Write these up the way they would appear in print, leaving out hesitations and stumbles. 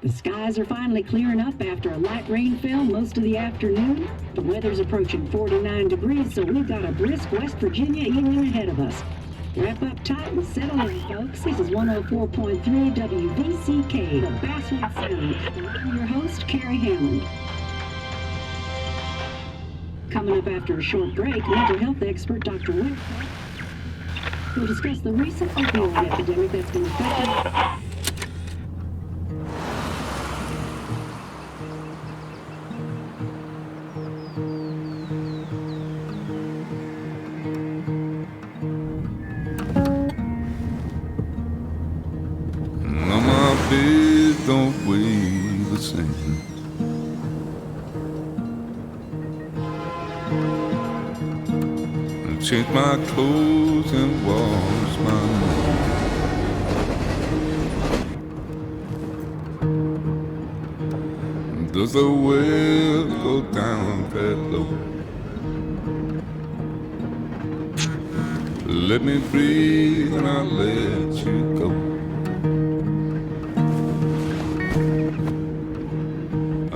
The skies are finally clearing up after a light rainfall most of the afternoon. The weather's approaching 49 degrees, so we've got a brisk West Virginia evening ahead of us. Wrap up tight and settle in, folks. This is 104.3 WVCK, the Basswood Sound. I'm your host, Carrie Hammond. Coming up after a short break, mental health expert Dr. Wick will discuss the recent opioid epidemic that's been affecting... Days don't weigh the same. I change my clothes and wash my hands. Does the well go down that low? Let me breathe and I'll let you go.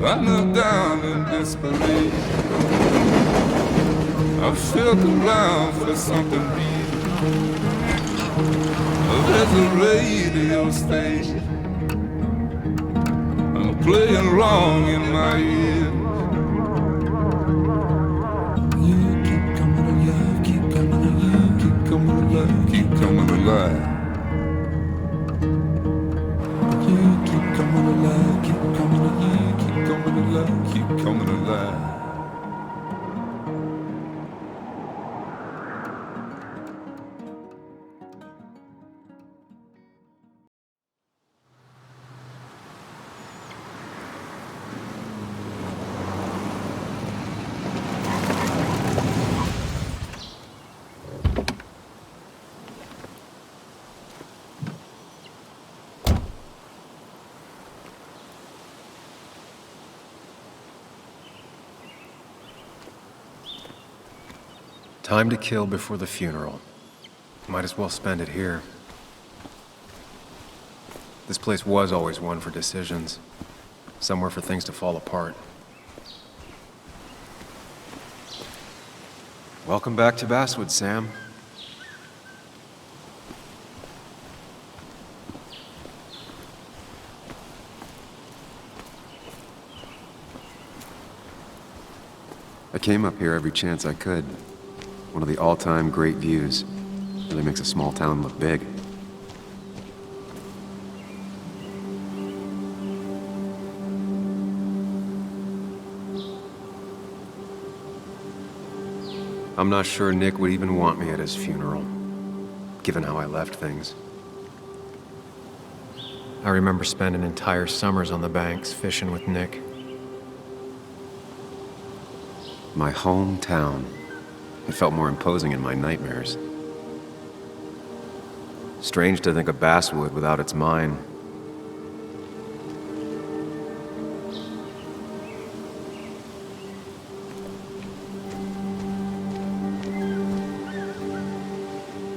I knelt down in desperation. I felt around for something real. There's a radio station playing wrong in my ear. You keep coming alive, keep coming alive, keep coming alive, keep coming alive. You keep coming alive, keep coming alive, keep coming alive, keep coming alive. Time to kill before the funeral. Might as well spend it here. This place was always one for decisions. Somewhere for things to fall apart. Welcome back to Basswood, Sam. I came up here every chance I could. One of the all-time great views. Really makes a small town look big. I'm not sure Nick would even want me at his funeral, given how I left things. I remember spending entire summers on the banks fishing with Nick. My hometown. It felt more imposing in my nightmares. Strange to think of Basswood without its mine.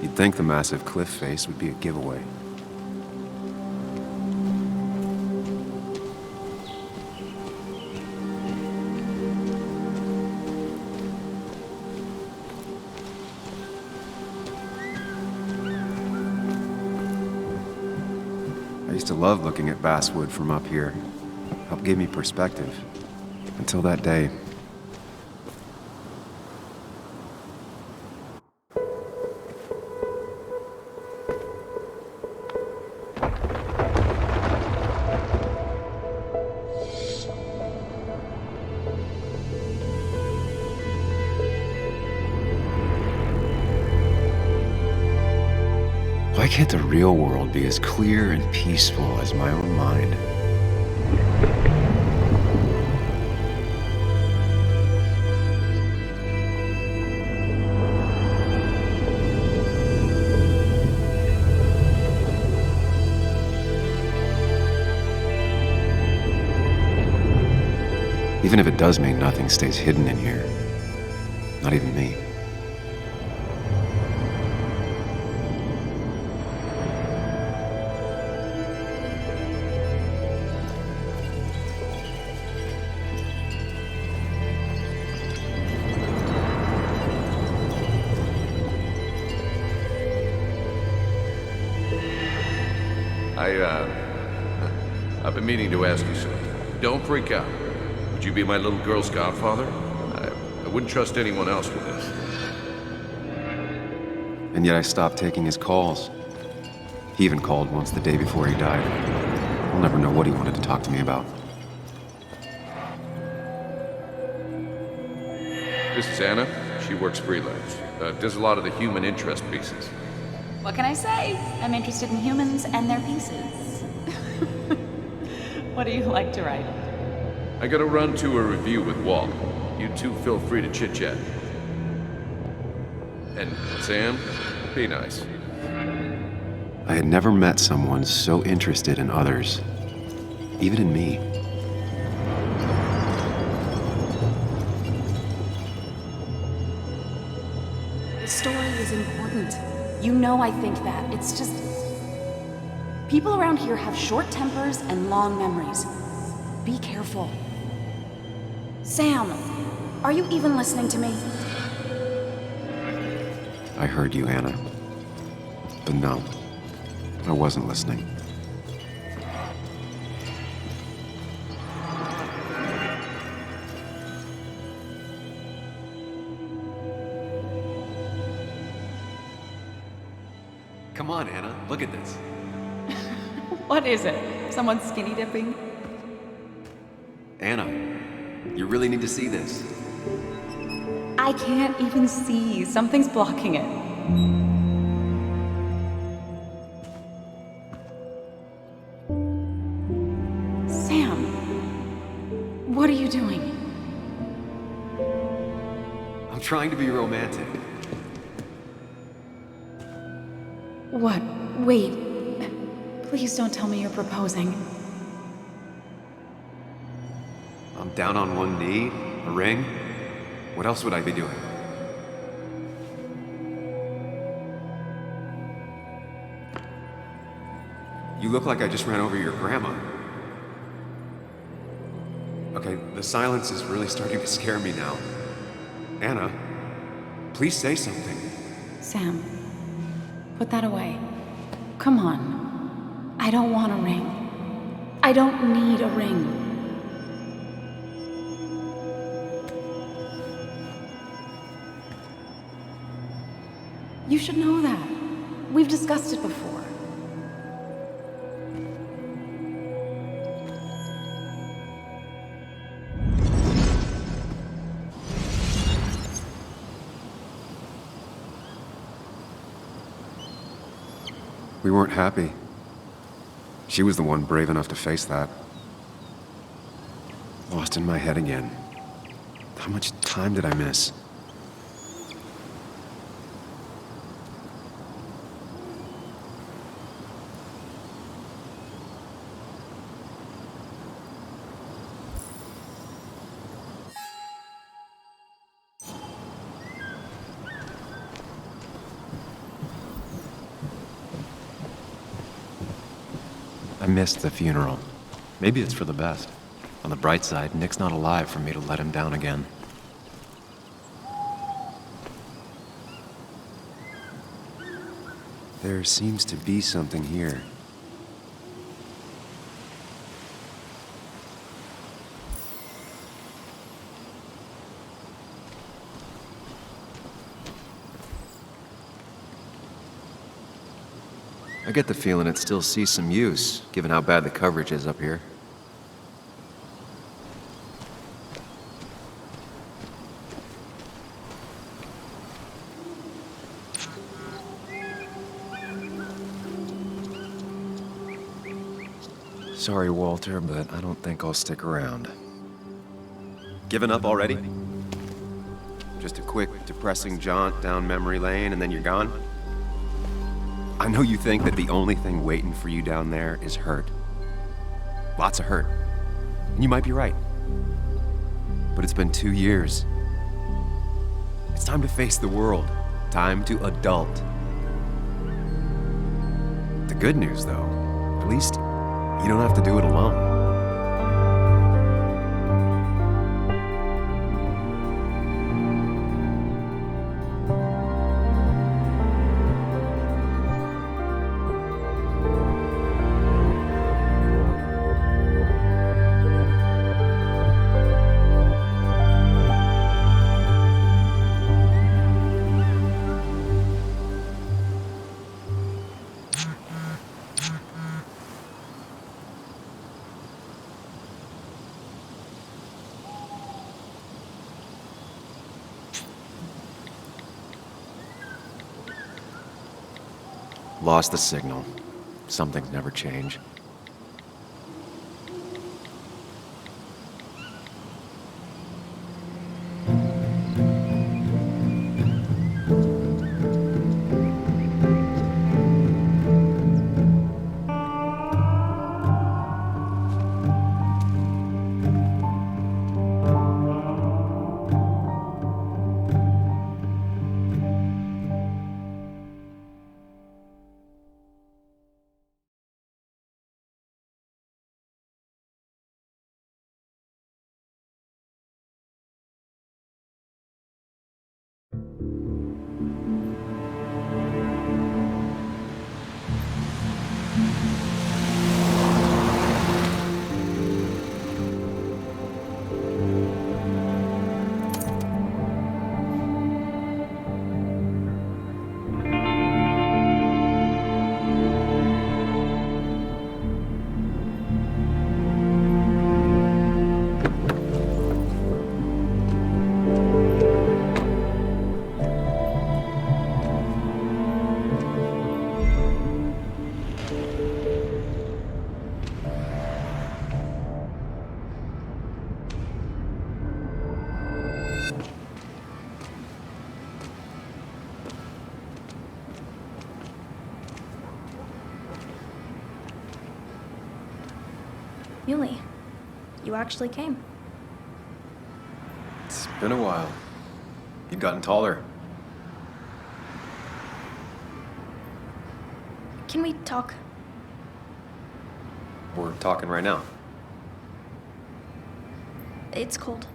You'd think the massive cliff face would be a giveaway. I used to love looking at Basswood from up here. Helped give me perspective. Until that day. Why can't the real world be as clear and peaceful as my own mind? Even if it does mean nothing stays hidden in here. Not even me. I've been meaning to ask you something. Don't freak out. Would you be my little girl's godfather? I wouldn't trust anyone else with this. And yet I stopped taking his calls. He even called once the day before he died. I'll never know what he wanted to talk to me about. This is Anna. She works freelance. Does a lot of the human interest pieces. What can I say? I'm interested in humans and their pieces. What do you like to write? I gotta run to a review with Walt. You two feel free to chit-chat. And Sam, be nice. I had never met someone so interested in others, even in me. The story is important. You know I think that. It's just... people around here have short tempers and long memories. Be careful. Sam, are you even listening to me? I heard you, Anna. But no, I wasn't listening. Come on, Anna, look at this. What is it? Someone skinny dipping? Anna, you really need to see this. I can't even see. Something's blocking it. Sam, what are you doing? I'm trying to be romantic. What? Wait. Please don't tell me you're proposing. I'm down on one knee, a ring. What else would I be doing? You look like I just ran over your grandma. Okay, the silence is really starting to scare me now. Anna, please say something. Sam, put that away. Come on. I don't want a ring. I don't need a ring. You should know that. We've discussed it before. We weren't happy. She was the one brave enough to face that. Lost in my head again. How much time did I miss? I missed the funeral. Maybe it's for the best. On the bright side, Nick's not alive for me to let him down again. There seems to be something here. I get the feeling it still sees some use, given how bad the coverage is up here. Sorry, Walter, but I don't think I'll stick around. Given up already? Just a quick, depressing jaunt down memory lane and then you're gone? I know you think that the only thing waiting for you down there is hurt. Lots of hurt. And you might be right. But it's been 2 years. It's time to face the world. Time to adult. The good news, though, at least you don't have to do it alone. Lost the signal. Some things never change. Muley, you actually came. It's been a while. You've gotten taller. Can we talk? We're talking right now. It's cold.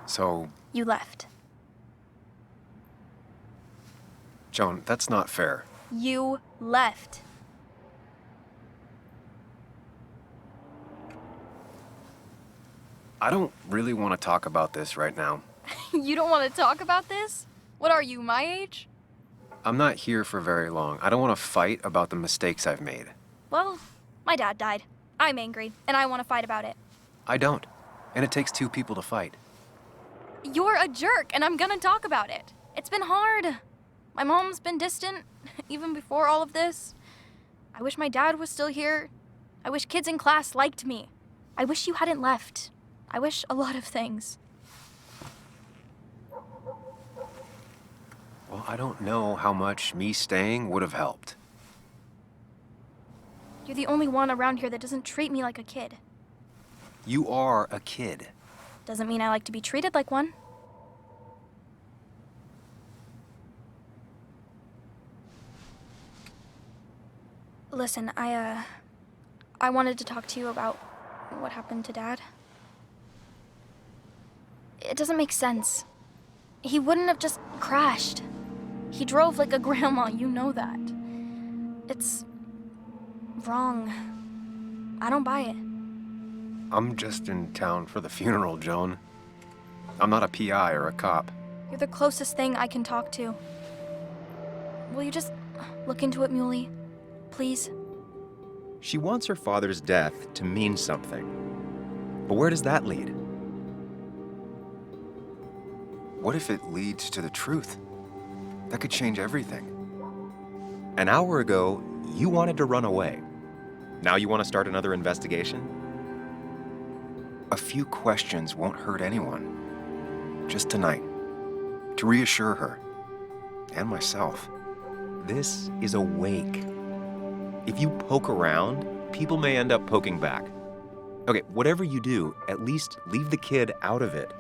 So, You left. Joan, that's not fair. You left. I don't really want to talk about this right now. You don't want to talk about this? What are you, my age? I'm not here for very long. I don't want to fight about the mistakes I've made. Well, my dad died. I'm angry, and I want to fight about it. I don't. And it takes two people to fight. You're a jerk, and I'm gonna talk about it. It's been hard. My mom's been distant, even before all of this. I wish my dad was still here. I wish kids in class liked me. I wish you hadn't left. I wish a lot of things. Well, I don't know how much me staying would have helped. You're the only one around here that doesn't treat me like a kid. You are a kid. Doesn't mean I like to be treated like one. Listen, I wanted to talk to you about what happened to Dad. It doesn't make sense. He wouldn't have just crashed. He drove like a grandma, you know that. It's wrong. I don't buy it. I'm just in town for the funeral, Joan. I'm not a PI or a cop. You're the closest thing I can talk to. Will you just look into it, Muley? Please? She wants her father's death to mean something. But where does that lead? What if it leads to the truth? That could change everything. An hour ago, you wanted to run away. Now you want to start another investigation? A few questions won't hurt anyone. Just tonight. To reassure her. And myself. This is a wake. If you poke around, people may end up poking back. Okay, whatever you do, at least leave the kid out of it.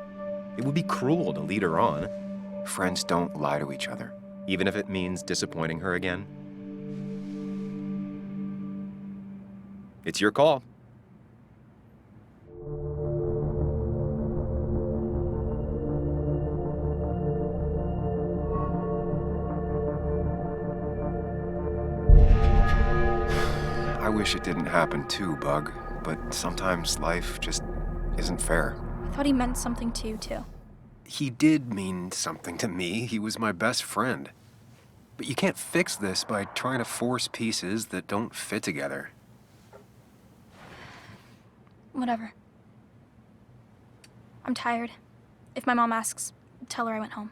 It would be cruel to lead her on. Friends don't lie to each other, even if it means disappointing her again. It's your call. I wish it didn't happen too, Bug, but sometimes life just isn't fair. I thought he meant something to you, too. He did mean something to me. He was my best friend. But you can't fix this by trying to force pieces that don't fit together. Whatever. I'm tired. If my mom asks, tell her I went home.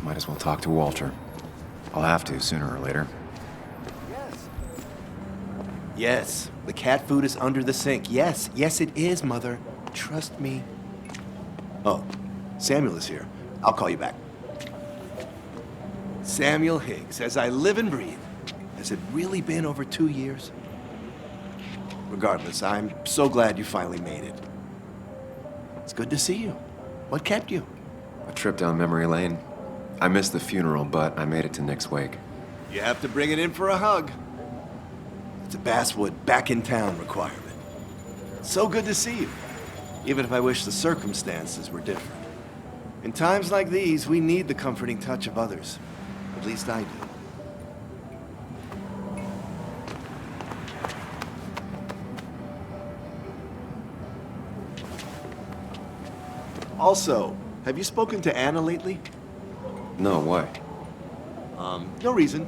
Might as well talk to Walter. I'll have to sooner or later. Yes, the cat food is under the sink. Yes, yes it is, Mother. Trust me. Oh, Samuel is here. I'll call you back. Samuel Higgs, as I live and breathe. Has it really been over 2 years? Regardless, I'm so glad you finally made it. It's good to see you. What kept you? A trip down memory lane. I missed the funeral, but I made it to Nick's wake. You have to bring it in for a hug. It's a Basswood back in town requirement. So good to see you, even if I wish the circumstances were different. In times like these, we need the comforting touch of others. At least I do. Also, have you spoken to Anna lately? No, why? No reason.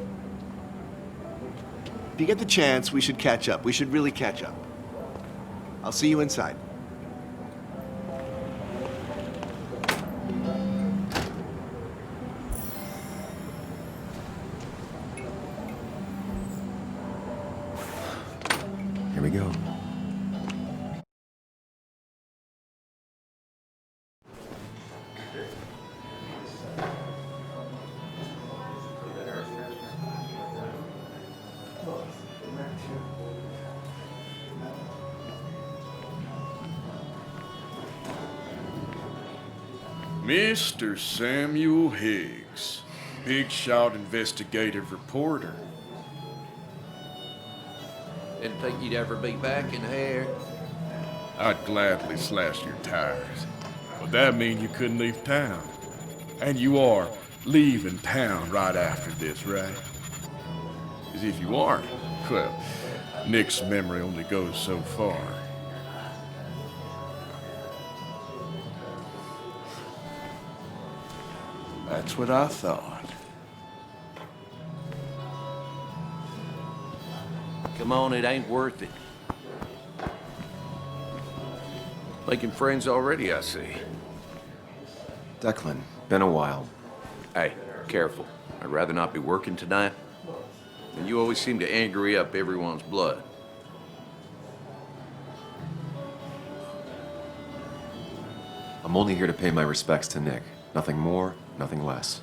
If you get the chance, we should catch up. We should really catch up. I'll see you inside. Here we go. Mr. Samuel Higgs, big shot investigative reporter. Didn't think you'd ever be back in here. I'd gladly slash your tires, but that mean you couldn't leave town. And you are leaving town right after this, right? As if you aren't, well, Nick's memory only goes so far. That's what I thought. Come on, it ain't worth it. Making friends already, I see. Declan, been a while. Hey, careful. I'd rather not be working tonight. And you always seem to angry up everyone's blood. I'm only here to pay my respects to Nick. Nothing more, nothing less.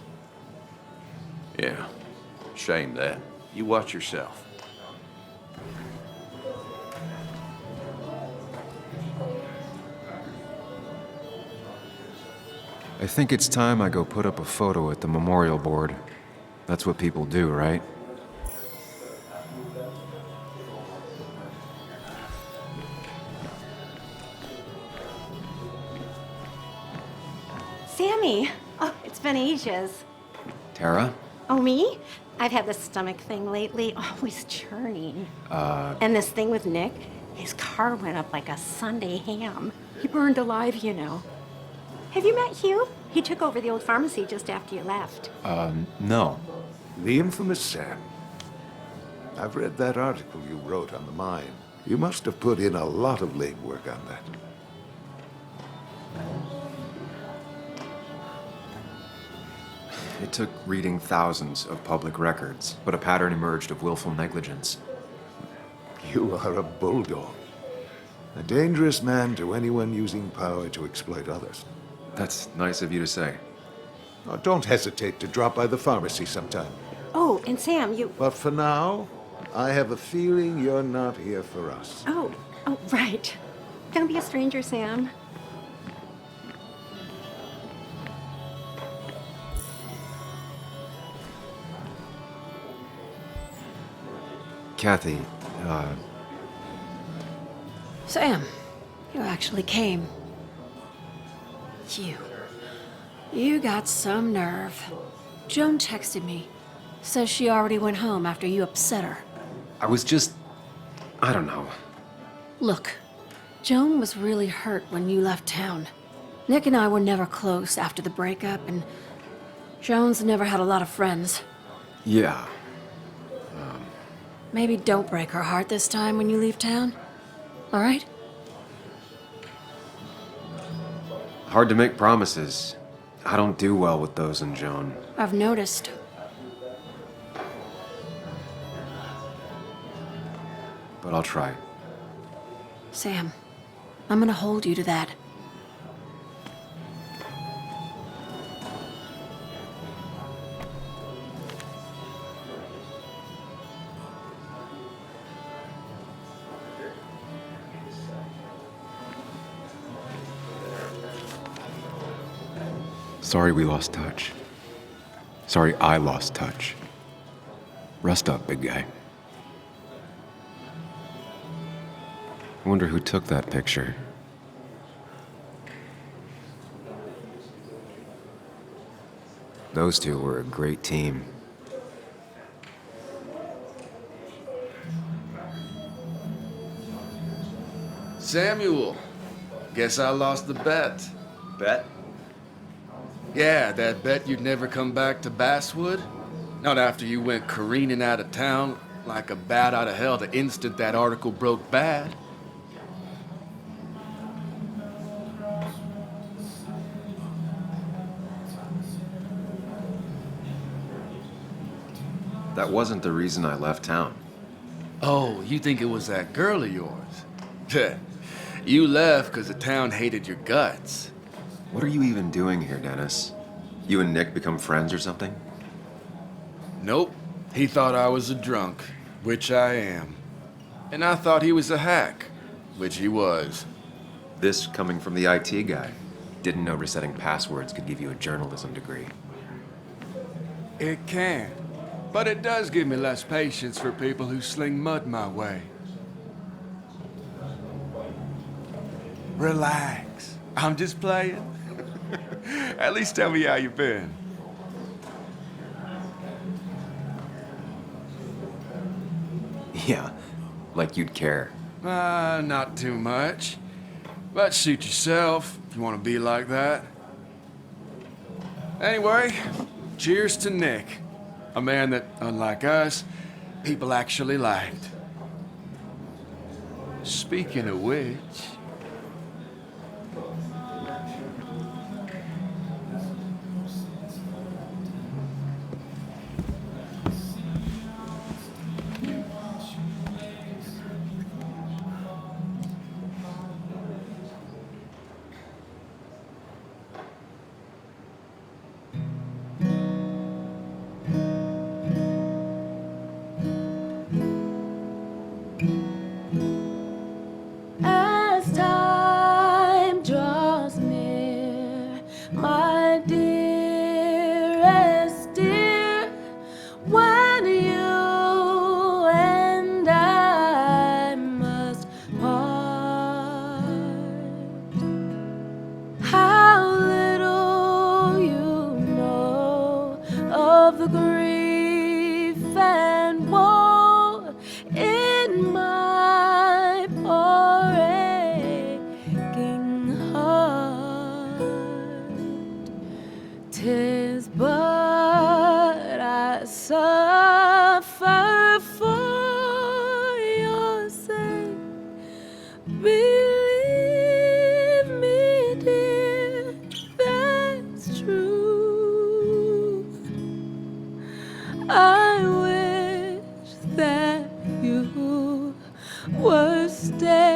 Yeah, shame that. You watch yourself. I think it's time I go put up a photo at the memorial board. That's what people do, right? Sammy! Oh, it's been ages. Tara? Oh, me? I've had this stomach thing lately, always churning. And this thing with Nick, his car went up like a Sunday ham. He burned alive, you know. Have you met Hugh? He took over the old pharmacy just after you left. No. The infamous Sam. I've read that article you wrote on the mine. You must have put in a lot of legwork on that. It took reading thousands of public records, but a pattern emerged of willful negligence. You are a bulldog. A dangerous man to anyone using power to exploit others. That's nice of you to say. Oh, don't hesitate to drop by the pharmacy sometime. Oh, and Sam, you... But for now, I have a feeling you're not here for us. Oh, right. Don't be a stranger, Sam. Kathy, Sam, you actually came. You got some nerve. Joan texted me. Says she already went home after you upset her. I was just... I don't know. Look, Joan was really hurt when you left town. Nick and I were never close after the breakup, and Joan's never had a lot of friends. Yeah. Maybe don't break her heart this time when you leave town. All right? Hard to make promises. I don't do well with those in Joan. I've noticed. But I'll try. Sam, I'm gonna hold you to that. Sorry we lost touch. Sorry I lost touch. Rest up, big guy. I wonder who took that picture. Those two were a great team. Samuel, guess I lost the bet. Bet? Yeah, that bet you'd never come back to Basswood? Not after you went careening out of town like a bat out of hell the instant that article broke bad. That wasn't the reason I left town. Oh, you think it was that girl of yours? You left because the town hated your guts. What are you even doing here, Dennis? You and Nick become friends or something? Nope. He thought I was a drunk, which I am. And I thought he was a hack, which he was. This coming from the IT guy. Didn't know resetting passwords could give you a journalism degree. It can. But it does give me less patience for people who sling mud my way. Relax. I'm just playing. At least tell me how you been. Yeah, like you'd care. Not too much. But suit yourself if you want to be like that. Anyway, cheers to Nick. A man that, unlike us, people actually liked. Speaking of which... As time draws near, my dearest dear, when you and I must part, how little you know of the grief and woe in my poor aching heart. 'Tis but I suffer for your sake, I wish that you were staying.